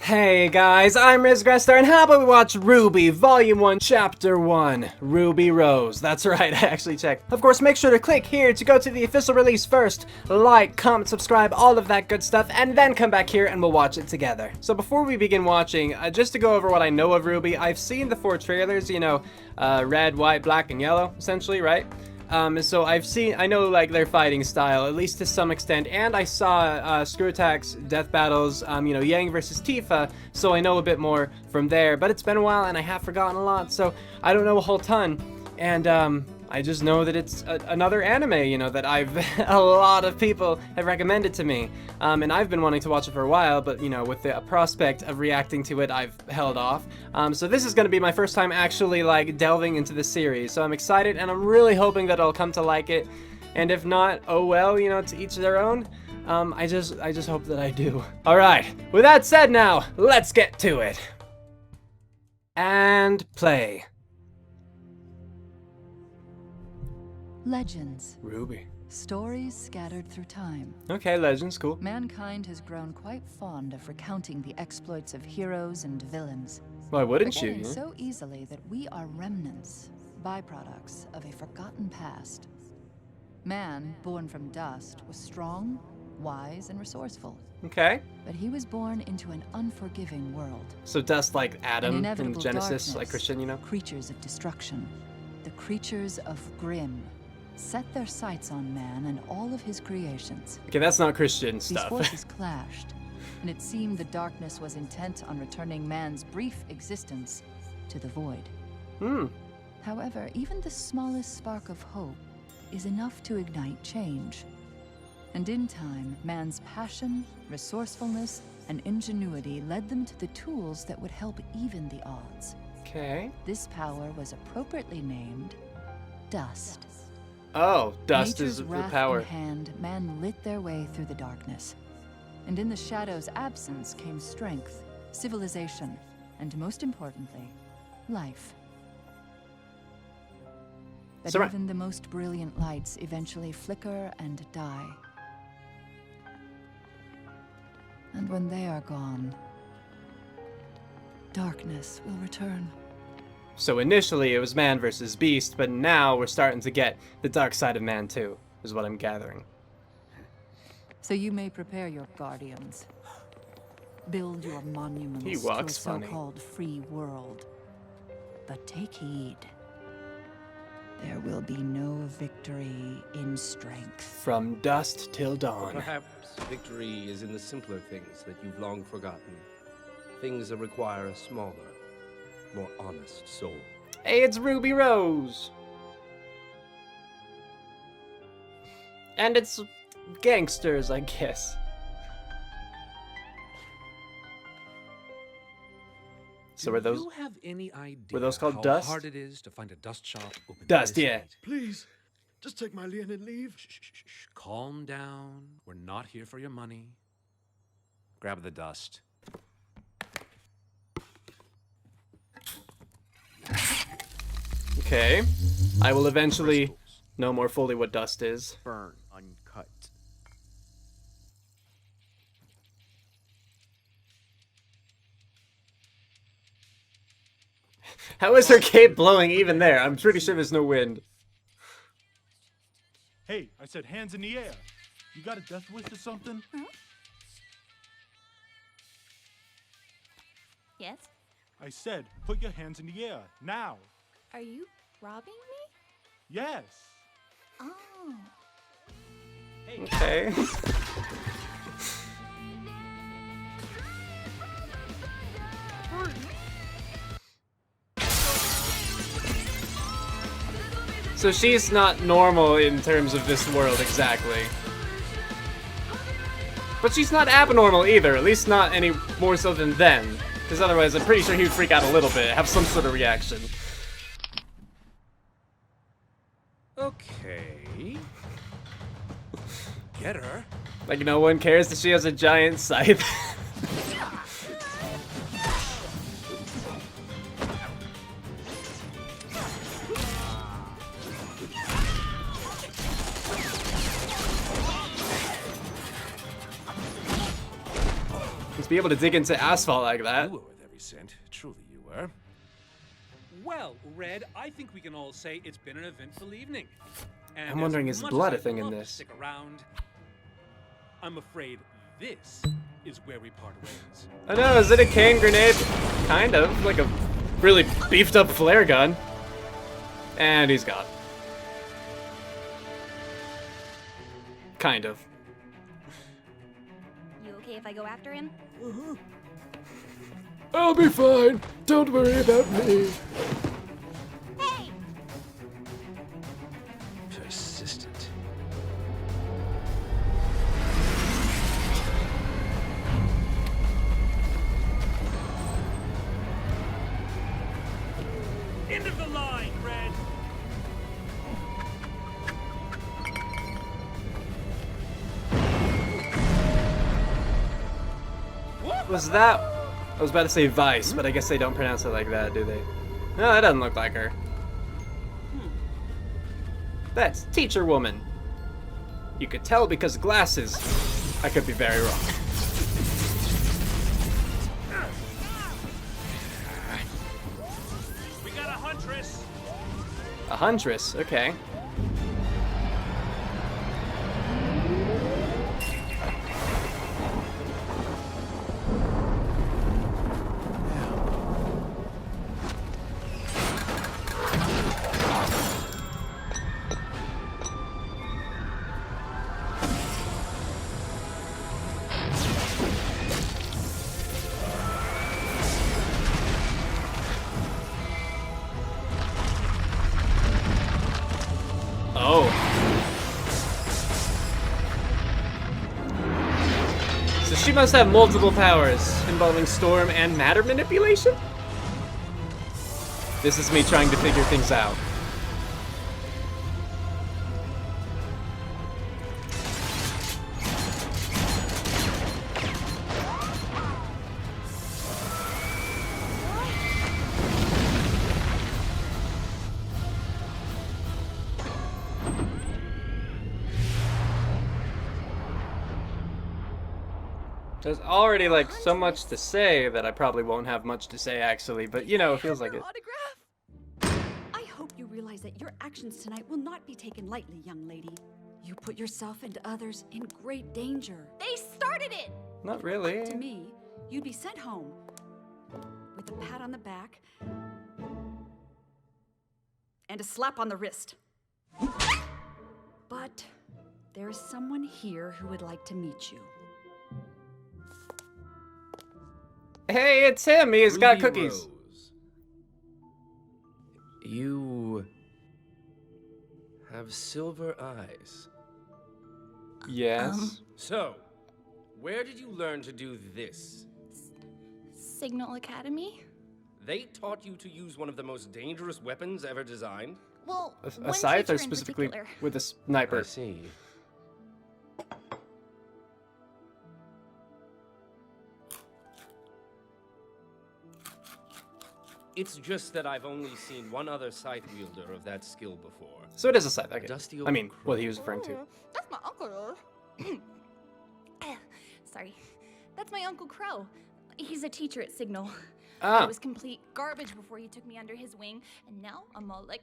Hey guys, I'm Grestar, and how about we watch RWBY Volume 1, Chapter 1, Ruby Rose. That's right, I actually checked. Of course, make sure to click here to go to the official release first. Like, comment, subscribe, all of that good stuff, and then come back here and we'll watch it together. So before we begin watching, just to go over what I know of RWBY, I've seen the 4 trailers, you know, red, white, black, and yellow, essentially, right? So I know like their fighting style, at least to some extent, and I saw Screw Attack's death battles, you know, Yang versus Tifa, so I know a bit more from there, but it's been a while and I have forgotten a lot, so I don't know a whole ton, and I just know that it's another anime, you know, that a lot of people have recommended to me, and I've been wanting to watch it for a while, but, you know, with the prospect of reacting to it, I've held off. So this is going to be my first time actually, like, delving into the series, so I'm excited, and I'm really hoping that I'll come to like it, and if not, oh well, you know, to each their own. I just hope that I do. Alright, with that said now, let's get to it. And play. Legends. RWBY. Stories scattered through time. Okay, legends, cool. Mankind has grown quite fond of recounting the exploits of heroes and villains. Why wouldn't you? Forgetting so easily that we are remnants, byproducts of a forgotten past. Man, born from dust, was strong, wise, and resourceful. Okay. But he was born into an unforgiving world. So dust like Adam in inevitable Genesis, darkness, like Christian, you know? Creatures of destruction. The creatures of Grimm set their sights on man and all of his creations. Okay, that's not Christian These stuff. forces clashed, and it seemed the darkness was intent on returning man's brief existence to the void. However, even the smallest spark of hope is enough to ignite change. And in time, man's passion, resourcefulness, and ingenuity led them to the tools that would help even the odds. Okay. This power was appropriately named Dust. Oh, dust Nature's is the wrath power. in hand, man lit their way through the darkness. And in the shadow's absence came strength, civilization, and most importantly, life. But So, even the most brilliant lights eventually flicker and die. And when they are gone, darkness will return. So initially it was man versus beast, but now we're starting to get the dark side of man too, is what I'm gathering. So you may prepare your guardians. Build your monuments He to a walks funny. so-called free world. But take heed. There will be no victory in strength. From dusk till dawn. Perhaps victory is in the simpler things that you've long forgotten. Things that require a smaller, more honest soul. Hey, it's Ruby Rose! And it's gangsters, I guess. So were those... Do you have any idea were those called how dust? hard it is to find a dust shop open Dust, this yeah. late? Please, just take my lien and leave. Shh. Calm down. We're not here for your money. Grab the dust. Okay. I will eventually know more fully what dust is. Burn uncut. How is her cape blowing even there? I'm pretty sure there's no wind. Hey, I said hands in the air. You got a death wish or something? Yes? I said, put your hands in the air, now. Are you robbing me? Yes. Oh. Okay. So she's not normal in terms of this world exactly. But she's not abnormal either, at least not any more so than them. Because otherwise I'm pretty sure he would freak out a little bit, have some sort of reaction. Okay. Get her. Like no one cares that she has a giant scythe. Just be able to dig into asphalt like that. You were worth every cent. Truly you were. Well, Red, I think we can all say it's been an eventful evening. And I'm wondering, as is much blood as a thing I'd in love to this? Stick around, I'm afraid this is where we part ways. I know, is it a cane grenade? Kind of, like a really beefed up flare gun. And he's gone. Kind of. You okay if I go after him? I'll be fine. Don't worry about me. Hey! Persistent. End of the line, Red. Was that... I was about to say Vice, but I guess they don't pronounce it like that, do they? No, that doesn't look like her. That's Teacher Woman. You could tell because glasses. I could be very wrong. We got a huntress. A Huntress, okay. Oh. So she must have multiple powers involving storm and matter manipulation? This is me trying to figure things out. There's already like so much to say that I probably won't have much to say actually, but you know, it feels like it. Autograph? I hope you realize that your actions tonight will not be taken lightly, young lady. You put yourself and others in great danger. They started it! Not really. To me, you'd be sent home with a pat on the back and a slap on the wrist. But there is someone here who would like to meet you. Hey, it's him. He's got Ruby cookies. Rose. You have silver eyes. Yes. So, where did you learn to do this? Signal Academy? They taught you to use one of the most dangerous weapons ever designed? Well, A one scythe teacher or in specifically particular. with a sniper? I see. It's just that I've only seen one other scythe wielder of that skill before. So it is a scythe. Okay. Dusty I old mean, what crow. he was referring to. That's my uncle. Sorry. That's my Uncle Crow. He's a teacher at Signal. I Ah, was complete garbage before he took me under his wing, and now I'm all like...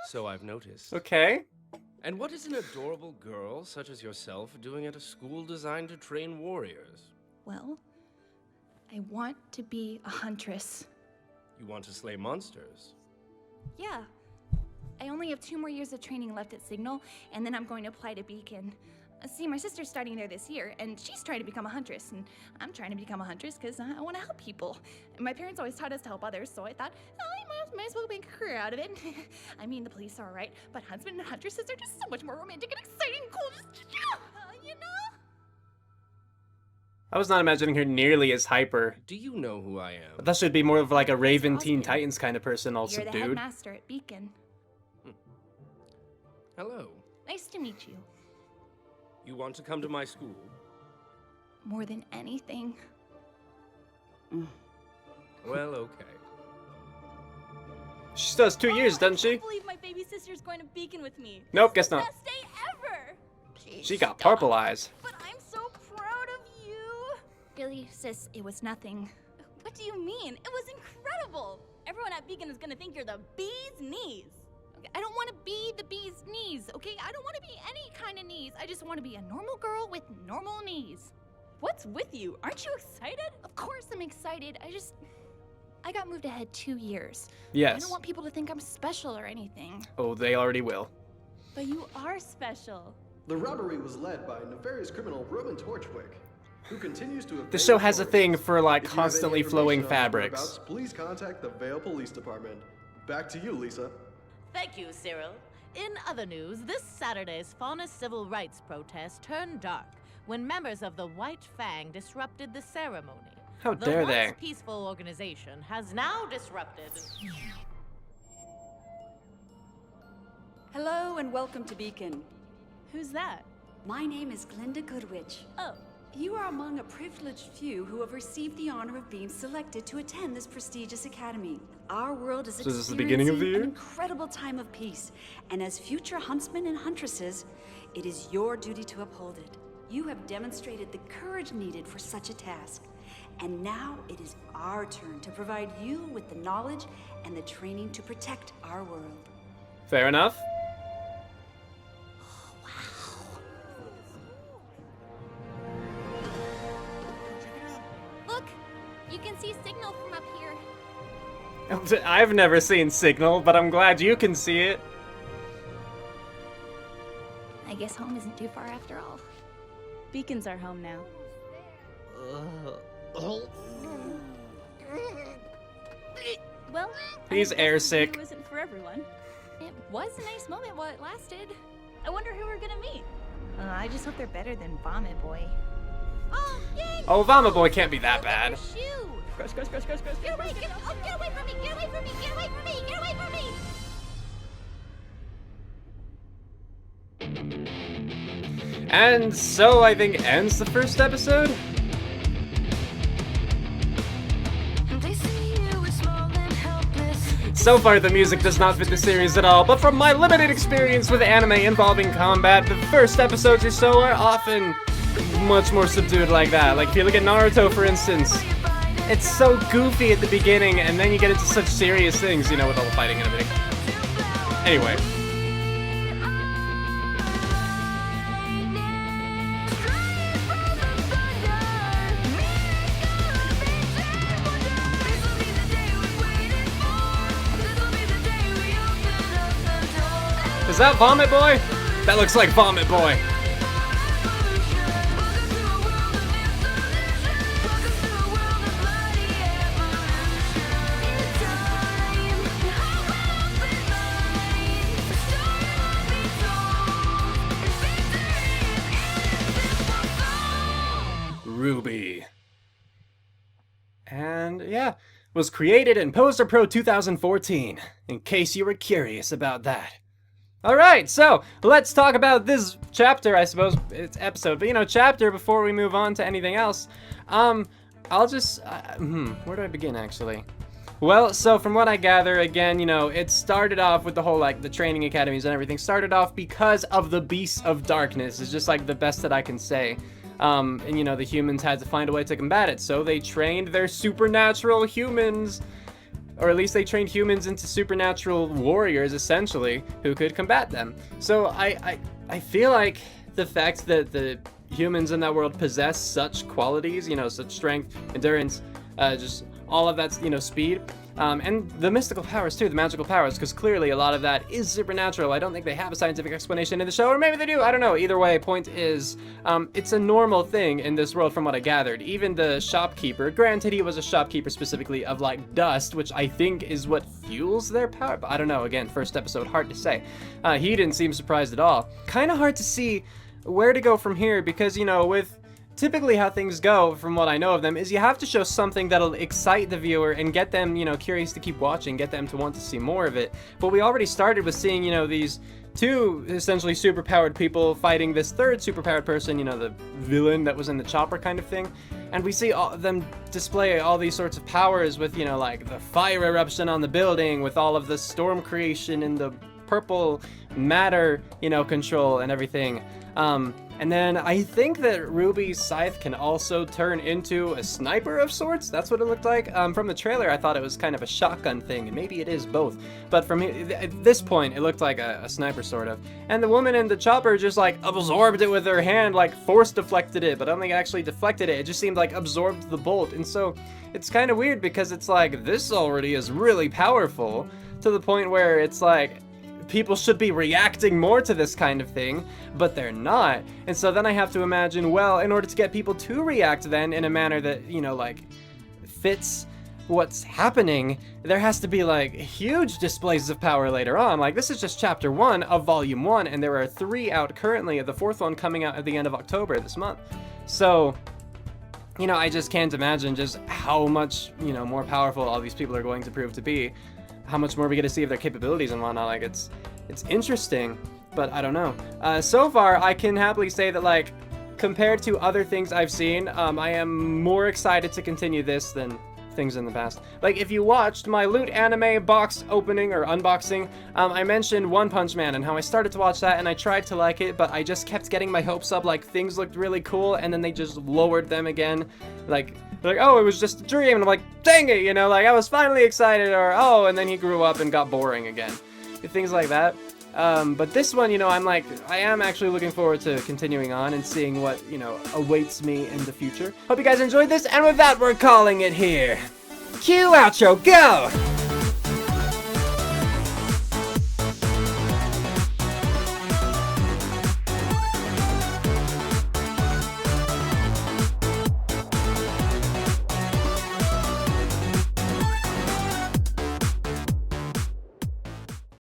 So I've noticed. okay. And what is an adorable girl such as yourself doing at a school designed to train warriors? Well, I want to be a huntress. You want to slay monsters? Yeah. I only have 2 more years of training left at Signal, and then I'm going to apply to Beacon. See, my sister's starting there this year, and she's trying to become a huntress, and I'm trying to become a huntress because I want to help people. And my parents always taught us to help others, so I thought, oh, I might as well make a career out of it. I mean, the police are alright, but huntsmen and huntresses are just so much more romantic and exciting and cool. Just, you know? I was not imagining her nearly as hyper. Do you know who I am? But that should be more of like a Raven Teen Austin. Titans kind of person, all You're the subdued. headmaster at Beacon. Hello. Nice to meet you. You want to come to my school? More than anything. Well, okay. She still has 2 years, doesn't she? I can't believe my baby sister's going to Beacon with me. Nope, This guess is the not. Best day ever. She got purple eyes. But I'm Really, sis, it was nothing. What do you mean? It was incredible! Everyone at Beacon is gonna think you're the bee's knees. Okay, I don't want to be the bee's knees, okay? I don't want to be any kind of knees. I just want to be a normal girl with normal knees. What's with you? Aren't you excited? Of course I'm excited. I got moved ahead 2 years. Yes. I don't want people to think I'm special or anything. Oh, they already will. But you are special. The robbery was led by nefarious criminal Roman Torchwick, who continues to evade The show has a thing for, like, If you have any constantly flowing information on his fabrics. whereabouts, please contact the Vale Police Department. Back to you, Lisa. Thank you, Cyril. In other news, this Saturday's Faunus civil rights protest turned dark when members of the White Fang disrupted the ceremony. How dare The they? once peaceful organization has now disrupted. Hello and welcome to Beacon. Who's that? My name is Glinda Goodwitch. Oh, You are among a privileged few who have received the honor of being selected to attend this prestigious academy. Our world is So is this the beginning of the experiencing year? an incredible time of peace, and as future huntsmen and huntresses, it is your duty to uphold it. You have demonstrated the courage needed for such a task, and now it is our turn to provide you with the knowledge and the training to protect our world. Fair enough. Look, you can see signal from up here. I've never seen Signal, but I'm glad you can see it. I guess home isn't too far after all. Beacon's our home now. Well, He's I guess airsick. It wasn't for everyone. It was a nice moment while it lasted. I wonder who we're gonna meet. I just hope they're better than Vomit Boy. Oh, yay! Oh, Vomit Boy can't be that Look at bad. your shoe! Gross. Get away! Get away from me! Get away from me! Get away from me! Get away from me! And so I think ends the first episode. So far, the music does not fit the series at all, but from my limited experience with anime involving combat, the first episodes or so are often much more subdued like that. Like if you look at Naruto, for instance, it's so goofy at the beginning, and then you get into such serious things, you know, with all the fighting and everything. Anyway. Is that Vomit Boy? That looks like Vomit Boy. RWBY. And yeah, was created in Poster Pro 2014, in case you were curious about that. Alright, so let's talk about this chapter, I suppose. It's episode, but you know, chapter before we move on to anything else. I'll just, where do I begin actually? Well, so from what I gather, again, you know, it started off with the whole, like, the training academies and everything. Started off because of the Beasts of Darkness, is just, like, the best that I can say. And, you know, the humans had to find a way to combat it, so they trained their supernatural humans, or at least they trained humans into supernatural warriors, essentially, who could combat them. So I feel like the fact that the humans in that world possess such qualities, you know, such strength, endurance, just all of that, you know, speed, and the mystical powers too, the magical powers, because clearly a lot of that is supernatural. I don't think they have a scientific explanation in the show, or maybe they do, I don't know. Either way, point is, it's a normal thing in this world from what I gathered. Even the shopkeeper, granted he was a shopkeeper specifically of like dust, which I think is what fuels their power, but I don't know, again, first episode, hard to say. He didn't seem surprised at all. Kind of hard to see where to go from here, because, you know, with typically how things go, from what I know of them, is you have to show something that'll excite the viewer and get them, you know, curious to keep watching, get them to want to see more of it. But we already started with seeing, you know, these two essentially superpowered people fighting this third superpowered person, you know, the villain that was in the chopper kind of thing. And we see all them display all these sorts of powers with, you know, like the fire eruption on the building, with all of the storm creation and the purple matter, you know, control and everything. And then I think that Ruby's scythe can also turn into a sniper of sorts. That's what it looked like. From the trailer, I thought it was kind of a shotgun thing, and maybe it is both. But from at this point, it looked like a sniper, sort of. And the woman in the chopper just, like, absorbed it with her hand, like, force deflected it, but I don't think it actually deflected it. It just seemed like absorbed the bolt. And so it's kind of weird because it's like, this already is really powerful to the point where it's like, people should be reacting more to this kind of thing, but they're not. And so then I have to imagine, well, in order to get people to react then in a manner that, you know, like, fits what's happening, there has to be, like, huge displays of power later on. Like, this is just chapter 1 of volume 1, and there are 3 out currently, the 4th one coming out at the end of October this month. So, you know, I just can't imagine just how much, you know, more powerful all these people are going to prove to be. How much more we get to see of their capabilities and whatnot. Like, it's interesting, but I don't know. So far, I can happily say that, like, compared to other things I've seen, I am more excited to continue this than things in the past. Like, if you watched my Loot Anime box opening or unboxing, I mentioned One Punch Man and how I started to watch that and I tried to like it, but I just kept getting my hopes up, like, things looked really cool, and then they just lowered them again. Like, oh, it was just a dream, and I'm like, dang it, you know, like, I was finally excited, or, oh, and then he grew up and got boring again. Things like that. But this one, you know, I'm like, I am actually looking forward to continuing on and seeing what, you know, awaits me in the future. Hope you guys enjoyed this, and with that, we're calling it here. Cue outro, go!